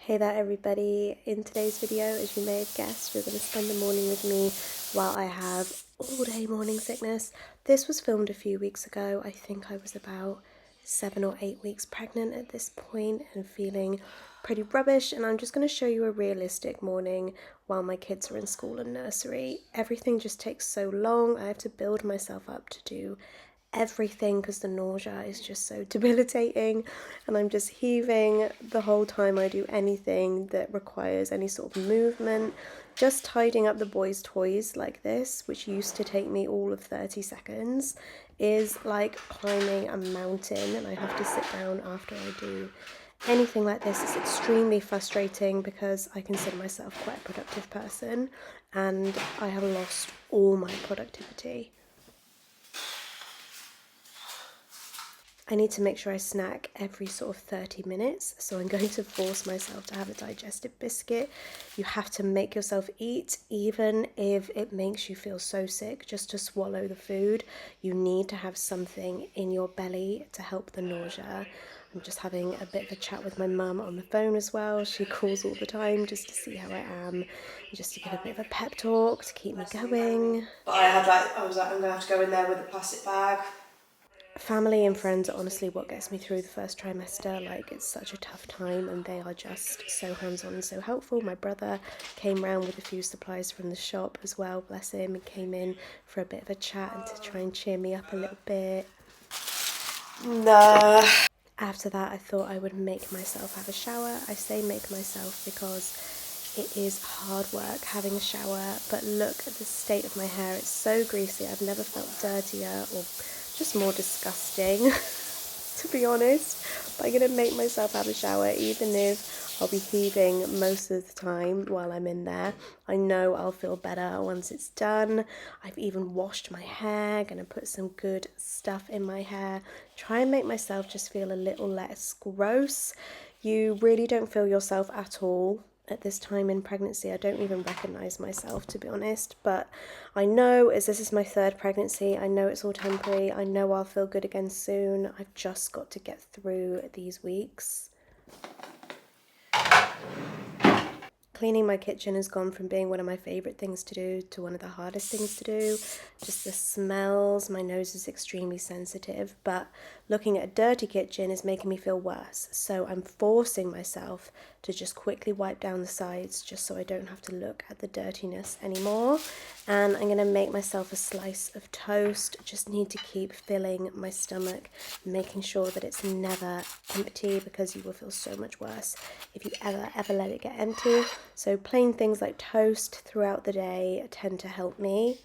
Hey there everybody, in today's video, as you may have guessed, you're going to spend the morning with me while I have all day morning sickness. This was filmed a few weeks ago. I think I was about 7 or 8 weeks pregnant at this point and feeling pretty rubbish, and I'm just going to show you a realistic morning while my kids are in school and nursery. Everything just takes so long. I have to build myself up to do everything because the nausea is just so debilitating, and I'm just heaving the whole time I do anything that requires any sort of movement. Just tidying up the boys' toys like this, which used to take me all of 30 seconds, is like climbing a mountain, and I have to sit down after I do anything like this. It's extremely frustrating because I consider myself quite a productive person and I have lost all my productivity. I need to make sure I snack every sort of 30 minutes, so I'm going to force myself to have a digestive biscuit. You have to make yourself eat, even if it makes you feel so sick, just to swallow the food. You need to have something in your belly to help the nausea. I'm just having a bit of a chat with my mum on the phone as well. She calls all the time just to see how I am, just to give a bit of a pep talk to keep me going. But I was like, I'm gonna have to go in there with a plastic bag. Family and friends are honestly what gets me through the first trimester. Like, it's such a tough time and they are just so hands-on and so helpful. My brother came round with a few supplies from the shop as well, bless him, and came in for a bit of a chat and to try and cheer me up a little bit. No. After that, I thought I would make myself have a shower. I say make myself because it is hard work having a shower, but look at the state of my hair. It's so greasy. I've never felt dirtier or just more disgusting, to be honest. But I'm going to make myself have a shower, even if I'll be heaving most of the time while I'm in there. I know I'll feel better once it's done. I've even washed my hair, going to put some good stuff in my hair. Try and make myself just feel a little less gross. You really don't feel yourself at all at this time in pregnancy. I don't even recognise myself, to be honest, but I know, as this is my third pregnancy, I know it's all temporary. I know I'll feel good again soon. I've just got to get through these weeks. Cleaning my kitchen has gone from being one of my favourite things to do to one of the hardest things to do. Just the smells, my nose is extremely sensitive, but looking at a dirty kitchen is making me feel worse. So I'm forcing myself to just quickly wipe down the sides just so I don't have to look at the dirtiness anymore. And I'm going to make myself a slice of toast. Just need to keep filling my stomach, making sure that it's never empty, because you will feel so much worse if you ever let it get empty. So plain things like toast throughout the day tend to help me.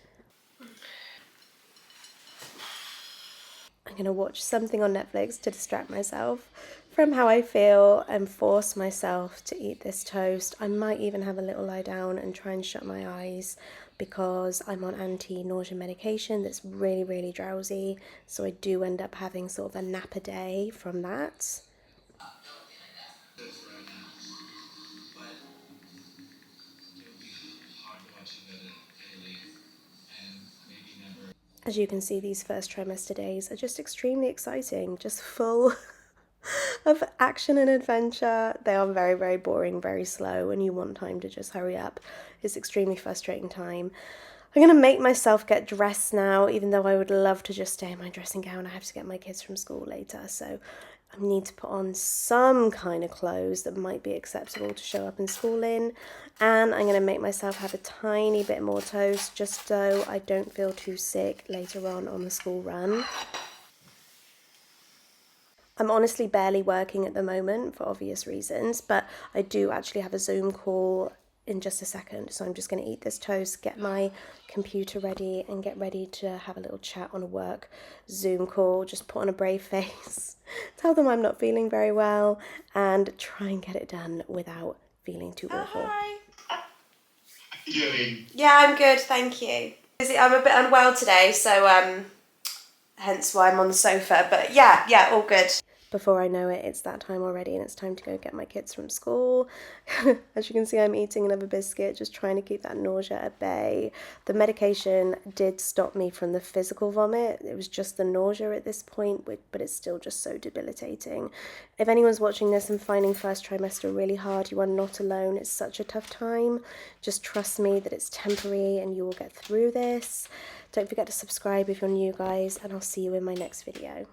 I'm going to watch something on Netflix to distract myself from how I feel and force myself to eat this toast. I might even have a little lie down and try and shut my eyes, because I'm on anti-nausea medication that's really, really drowsy. So I do end up having sort of a nap a day from that. As you can see, these first trimester days are just extremely exciting, just full of action and adventure. They are very, very boring, very slow, and you want time to just hurry up. It's extremely frustrating time. I'm going to make myself get dressed now, even though I would love to just stay in my dressing gown. I have to get my kids from school later, so I need to put on some kind of clothes that might be acceptable to show up in school in. And I'm going to make myself have a tiny bit more toast just so I don't feel too sick later on the school run. I'm honestly barely working at the moment for obvious reasons, but I do actually have a Zoom call in just a second, so I'm just going to eat this toast, get my computer ready, and get ready to have a little chat on a work Zoom call. Just put on a brave face, tell them I'm not feeling very well, and try and get it done without feeling too awful. Hi. Yeah, I'm good, thank you. I'm a bit unwell today, so hence why I'm on the sofa, but yeah, all good. before I know it, it's that time already and it's time to go get my kids from school. As you can see, I'm eating another biscuit, just trying to keep that nausea at bay. The medication did stop me from the physical vomit. It was just the nausea at this point, but it's still just so debilitating. If anyone's watching this and finding first trimester really hard, you are not alone. It's such a tough time. Just trust me that it's temporary and you will get through this. Don't forget to subscribe if you're new, guys, and I'll see you in my next video.